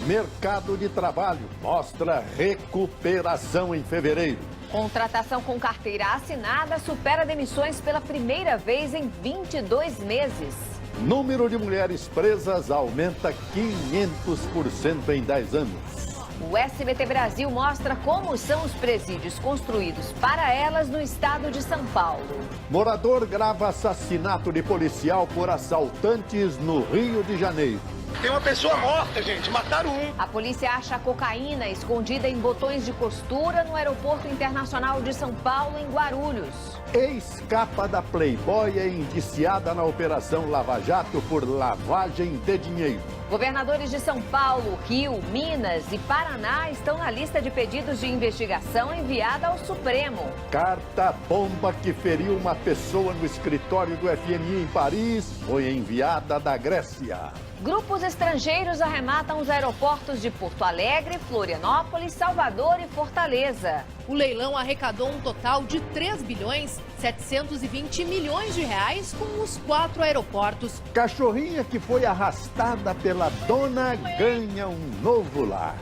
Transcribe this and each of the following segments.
Mercado de trabalho mostra recuperação em fevereiro. Contratação com carteira assinada supera demissões pela primeira vez em 22 meses. Número de mulheres presas aumenta 500% em 10 anos. O SBT Brasil mostra como são os presídios construídos para elas no estado de São Paulo. Morador grava assassinato de policial por assaltantes no Rio de Janeiro. Tem uma pessoa morta, gente. Mataram um. A polícia acha cocaína escondida em botões de costura no Aeroporto Internacional de São Paulo, em Guarulhos. Ex-capa da Playboy é indiciada na Operação Lava Jato por lavagem de dinheiro. Governadores de São Paulo, Rio, Minas e Paraná estão na lista de pedidos de investigação enviada ao Supremo. Carta-bomba que feriu uma pessoa no escritório do FMI em Paris foi enviada da Grécia. Grupos estrangeiros arrematam os aeroportos de Porto Alegre, Florianópolis, Salvador e Fortaleza. O leilão arrecadou um total de 3,720 bilhões de reais com os 4 aeroportos. Cachorrinha que foi arrastada pela dona ganha um novo lar.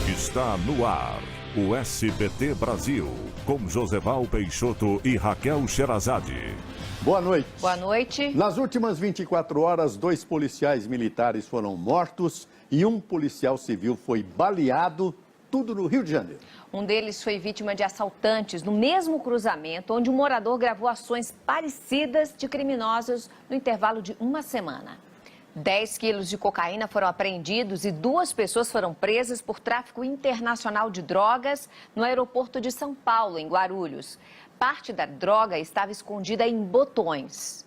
Está no ar, o SBT Brasil, com Joseval Peixoto e Raquel Sherazade. Boa noite. Boa noite. Nas últimas 24 horas, 2 policiais militares foram mortos e um policial civil foi baleado, tudo no Rio de Janeiro. Um deles foi vítima de assaltantes no mesmo cruzamento, onde um morador gravou ações parecidas de criminosos no intervalo de uma semana. 10 quilos de cocaína foram apreendidos e 2 pessoas foram presas por tráfico internacional de drogas no aeroporto de São Paulo, em Guarulhos. Parte da droga estava escondida em botões.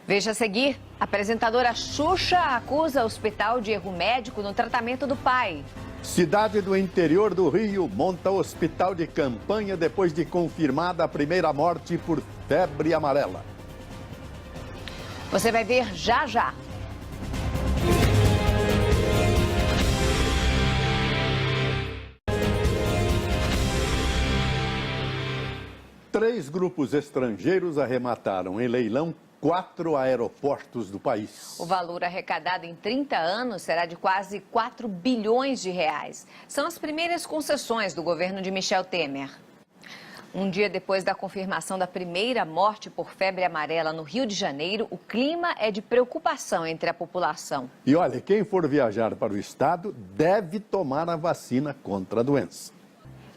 Veja a seguir, a apresentadora Xuxa acusa o hospital de erro médico no tratamento do pai. Cidade do interior do Rio monta hospital de campanha depois de confirmada a primeira morte por febre amarela. Você vai ver já já. 3 grupos estrangeiros arremataram em leilão 4 aeroportos do país. O valor arrecadado em 30 anos será de quase 4 bilhões de reais. São as primeiras concessões do governo de Michel Temer. Um dia depois da confirmação da primeira morte por febre amarela no Rio de Janeiro, o clima é de preocupação entre a população. E olha, quem for viajar para o estado deve tomar a vacina contra a doença.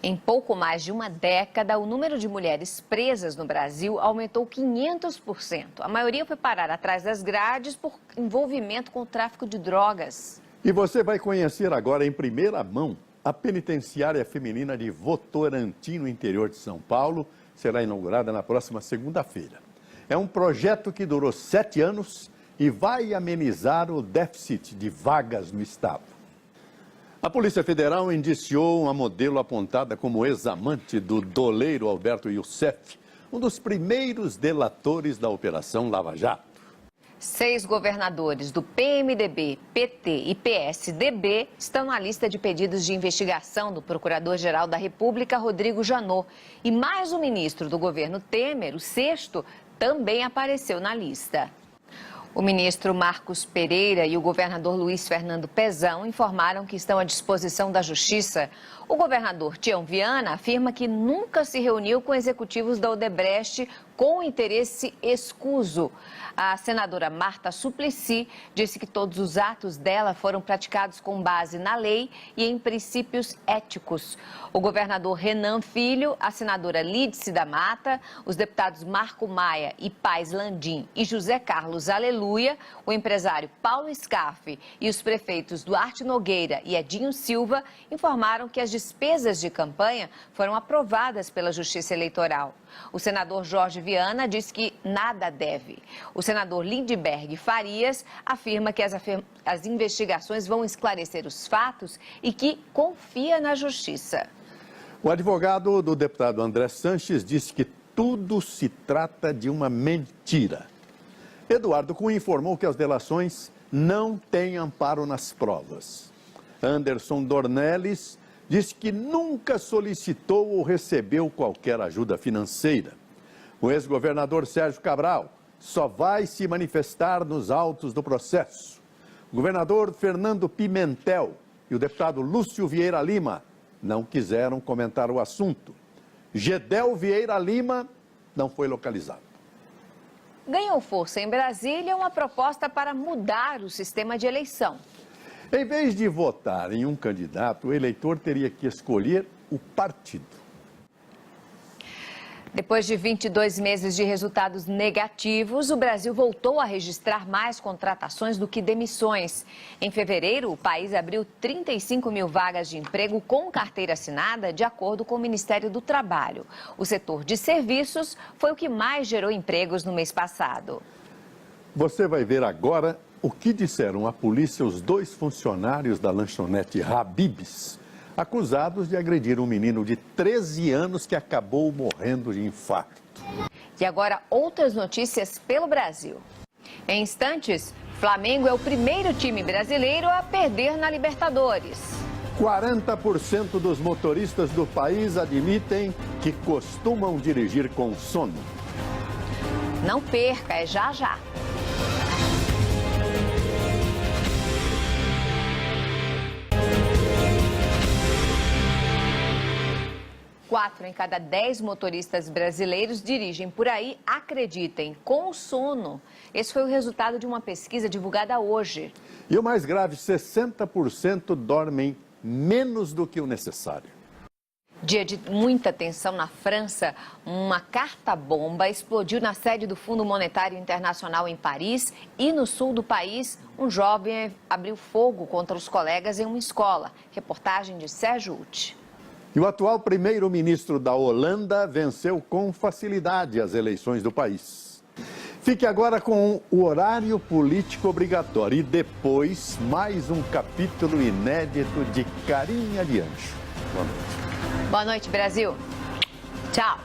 Em pouco mais de uma década, o número de mulheres presas no Brasil aumentou 500%. A maioria foi parar atrás das grades por envolvimento com o tráfico de drogas. E você vai conhecer agora em primeira mão a penitenciária feminina de Votorantim, no interior de São Paulo. Será inaugurada na próxima segunda-feira. É um projeto que durou 7 anos e vai amenizar o déficit de vagas no estado. A Polícia Federal indiciou uma modelo apontada como ex-amante do doleiro Alberto Youssef, um dos primeiros delatores da Operação Lava Jato. 6 governadores do PMDB, PT e PSDB estão na lista de pedidos de investigação do Procurador-Geral da República, Rodrigo Janot. E mais um ministro do governo Temer, o 6º, também apareceu na lista. O ministro Marcos Pereira e o governador Luiz Fernando Pezão informaram que estão à disposição da Justiça. O governador Tião Viana afirma que nunca se reuniu com executivos da Odebrecht com interesse escuso. A senadora Marta Suplicy disse que todos os atos dela foram praticados com base na lei e em princípios éticos. O governador Renan Filho, a senadora Lídice da Mata, os deputados Marco Maia e Paz Landim e José Carlos Aleluia, o empresário Paulo Scarfe e os prefeitos Duarte Nogueira e Edinho Silva informaram que as despesas de campanha foram aprovadas pela Justiça Eleitoral. O senador Jorge Viana diz que nada deve. O senador Lindbergh Farias afirma que as investigações vão esclarecer os fatos e que confia na Justiça. O advogado do deputado André Sanches disse que tudo se trata de uma mentira. Eduardo Cunha informou que as delações não têm amparo nas provas. Anderson Dornelles disse que nunca solicitou ou recebeu qualquer ajuda financeira. O ex-governador Sérgio Cabral só vai se manifestar nos autos do processo. O governador Fernando Pimentel e o deputado Lúcio Vieira Lima não quiseram comentar o assunto. Gedel Vieira Lima não foi localizado. Ganhou força em Brasília uma proposta para mudar o sistema de eleição. Em vez de votar em um candidato, o eleitor teria que escolher o partido. Depois de 22 meses de resultados negativos, o Brasil voltou a registrar mais contratações do que demissões. Em fevereiro, o país abriu 35 mil vagas de emprego com carteira assinada, de acordo com o Ministério do Trabalho. O setor de serviços foi o que mais gerou empregos no mês passado. Você vai ver agora o que disseram à polícia os 2 funcionários da lanchonete Habib's, acusados de agredir um menino de 13 anos que acabou morrendo de infarto. E agora outras notícias pelo Brasil. Em instantes, Flamengo é o primeiro time brasileiro a perder na Libertadores. 40% dos motoristas do país admitem que costumam dirigir com sono. Não perca, é já já. 4 em cada 10 motoristas brasileiros dirigem por aí, acreditem, com sono. Esse foi o resultado de uma pesquisa divulgada hoje. E o mais grave, 60% dormem menos do que o necessário. Dia de muita tensão na França, uma carta-bomba explodiu na sede do Fundo Monetário Internacional em Paris e no sul do país, um jovem abriu fogo contra os colegas em uma escola. Reportagem de Sérgio Uti. E o atual primeiro-ministro da Holanda venceu com facilidade as eleições do país. Fique agora com o horário político obrigatório e depois mais um capítulo inédito de Carinha de Anjo. Boa noite. Boa noite, Brasil. Tchau.